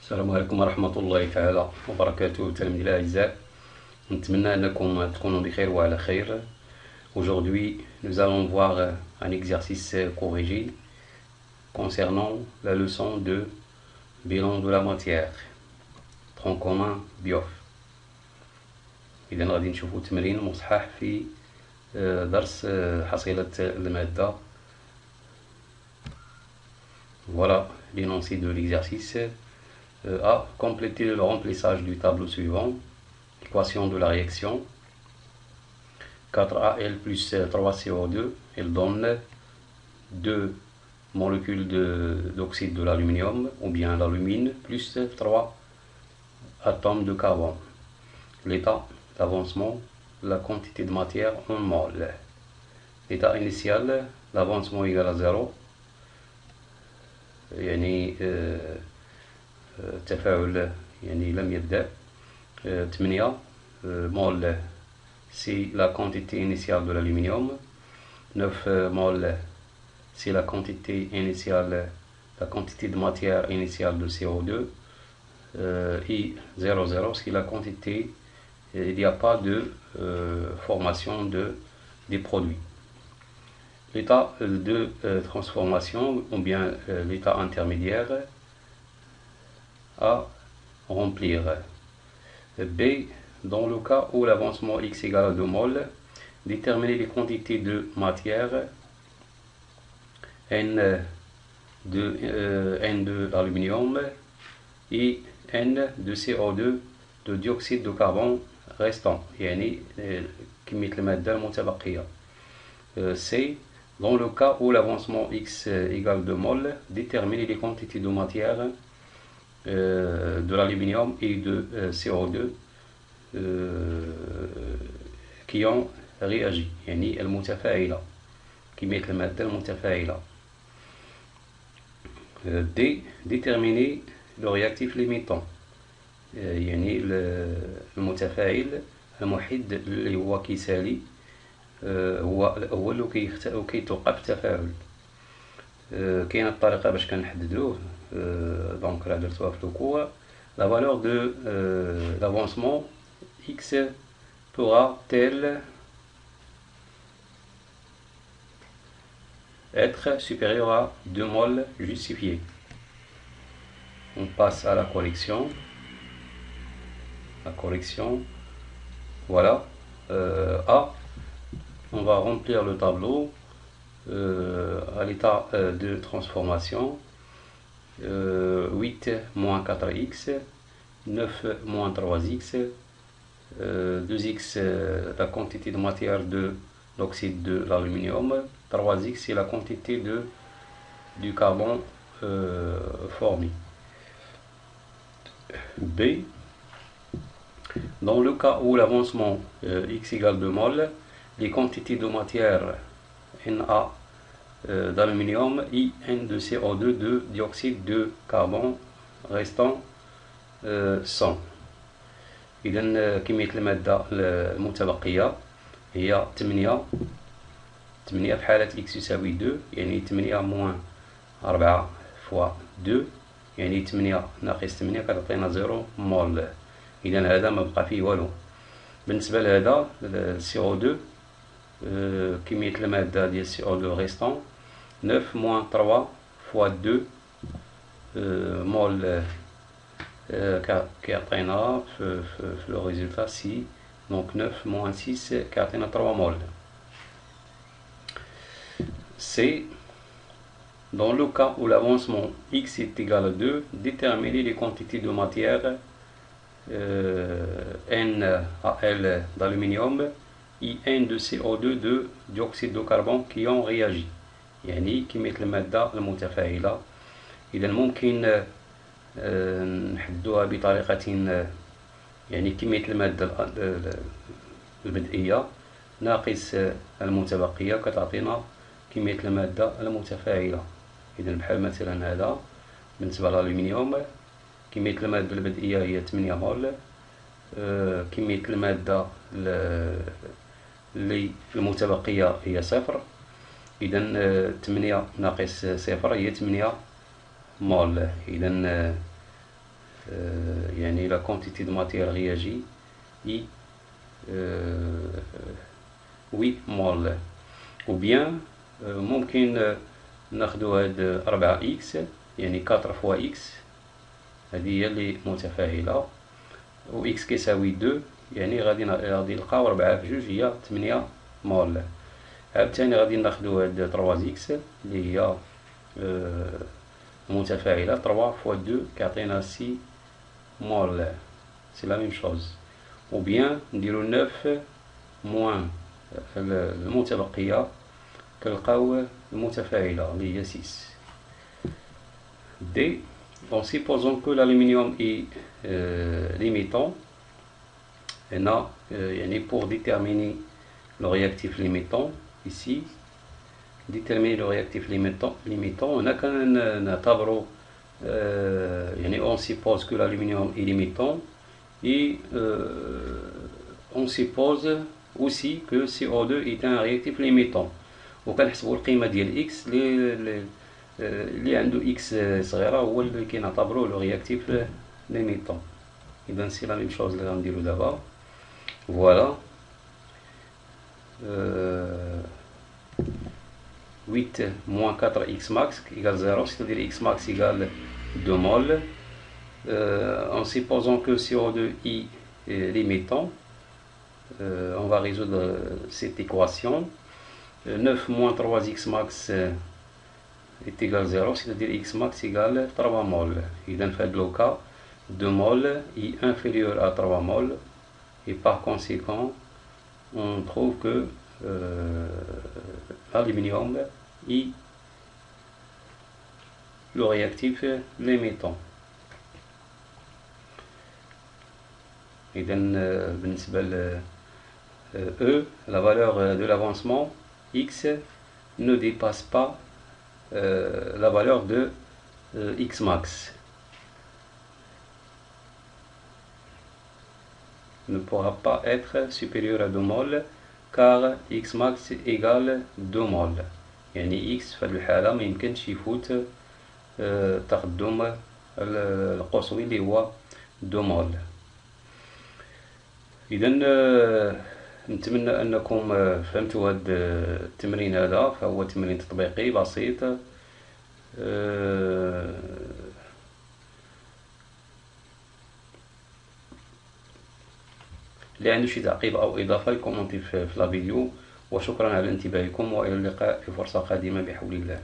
السلام عليكم ورحمة الله تعالى وبركاته تلاميذي الأعزاء. نتمنى أنكم تكونوا بخير وعلى خير. Aujourd'hui, nous allons voir un exercice corrigé concernant la leçon de bilan de la matière. Tronc commun BIOF. إذا غادي نشوفوا تمرين مصحح في درس حصيلة المادة. Voilà l'énoncé de l'exercice. A. Compléter le remplissage du tableau suivant. Équation de la réaction. 4Al plus 3CO2, elle donne 2 molécules d'oxyde de l'aluminium, ou bien l'alumine, plus 3 atomes de carbone. L'état d'avancement, la quantité de matière en mol. L'état initial, l'avancement égal à 0. يعني التفاعل يعني لم يبدأ. 8 mol, c'est la quantité initiale de l'aluminium. 9 mol, c'est la quantité initiale, la quantité de matière initiale de CO2. Et 0,0, c'est la quantité, il n'y a pas de formation des produits. L'état de transformation, ou bien l'état intermédiaire, à remplir. B. Dans le cas où l'avancement X égale à 2 mol, déterminer les quantités de matière N de l'aluminium et N de CO2 de dioxyde de carbone restant, يعني كمية المادة المتبقية. C. Dans le cas où l'avancement X égale 2 mol, déterminer les quantités de matière de l'aluminium et de CO2 qui ont réagi, يعني المتفاعلة، كمية المادة المتفاعلة. D. Déterminer le réactif limitant، يعني المتفاعل المحيد اللي هو كيسالي، هو اللي كيتوقف التفاعل. كاينه الطريقه باش كنحددوه، دونك راه درتوها في الكوا. La valeur de l'avancement X pourra-t-elle être supérieure à 2 mol justifié? On passe à la correction. La correction, voilà. A. On va remplir le tableau à l'état de transformation. 8 moins 4x, 9 moins 3x, 2x la quantité de matière de l'oxyde de l'aluminium, 3x c'est la quantité du carbone formé. B. Dans le cas où l'avancement x égale 2 mol, les quantités de matière Na d'aluminium et N de CO2 de dioxyde de carbone restant 100. إذن كمية المادة المتبقية هي 8 في حالة x يساوي 2، يعني 8 موان 4 فوا 2، يعني 8 ناقص 8 كتعطينا 0 مول. إذن هذا ما بقى فيه والو. بالنسبة لهذا CO2، كمية المادة ديال CO2 restant 9 moins 3 fois 2 mol كيعطينا في le résultat 6. donc 9 moins 6 كيعطينا 3 mol. C. Dans le cas où l'avancement X est égal à 2, déterminer les quantités de matière NaL d'aluminium et N de CO2 de dioxyde de carbone qui ont réagi، يعني كمية المادة المتفاعلة. إذا ممكن نحدوها بطريقة، يعني كمية المادة البدئية ناقص المتبقية كتعطينا كمية المادة المتفاعلة. إذا بحال مثلا هذا بالنسبة للألومنيوم كمية المادة البدئية هي 8 مول، كمية المادة اللي المتبقية هي 0. إذا 8 ناقص 0 هي 8 مول. إذا يعني la quantité de matière réagit I 8 mol. ou bien ممكن ناخدو هاد 4 x يعني 4 fois x هذه هي اللي متفاعلة و x كيساوي 2 يعني غادي نلقاو 4 في 2 هي 8 مول. عاوتاني غادي ناخدو هاد 3 x اللي هي متفاعلة 3 fois 2 كيعطينا 6 مول. سي لا ميم شوز. ou bien نديرو 9 موان المتبقية كنلقاو المتفاعلة اللي هي 6. D. En supposant que l'aluminium est limitant, pour déterminer le réactif limitant, ici, déterminer le réactif limitant, on suppose que l'aluminium est limitant et on suppose aussi que CO2 est un réactif limitant. وكنحسبوا القيمة ديال x اللي عنده x صغيرة هو اللي كنعتبروه لو رياكتيف ليميتون. إذا سي لا ميم شوز اللي غنديرو دابا. فوالا 8 moins 4x max égale 0, c'est-à-dire x max égale 2 mol. En supposant que CO2 est limitant, on va résoudre cette équation. 9 moins 3x max est égal à 0, c'est-à-dire x max égale 3 mol. Et dans le cas, 2 mol est inférieur à 3 mol et par conséquent, on trouve que l'aluminium est le réactif limitant. Et بالنسبة E, la valeur de l'avancement x ne dépasse pas la valeur de x max. Ne pourra pas être supérieur à 2 mol car x max égale 2 mol. يعني x في هذه الحالة ما يمكنش يفوت تقدم القصوي اللي هو 2 مول. إذا نتمنى أنكم فهمتوا هذا التمرين هذا، فهو تمرين تطبيقي بسيط. اللي عنده شي تعقيب أو إضافة يكومنتي في لا فيديو. وشكرا على انتباهكم وإلى اللقاء في فرصة قادمة بحول الله.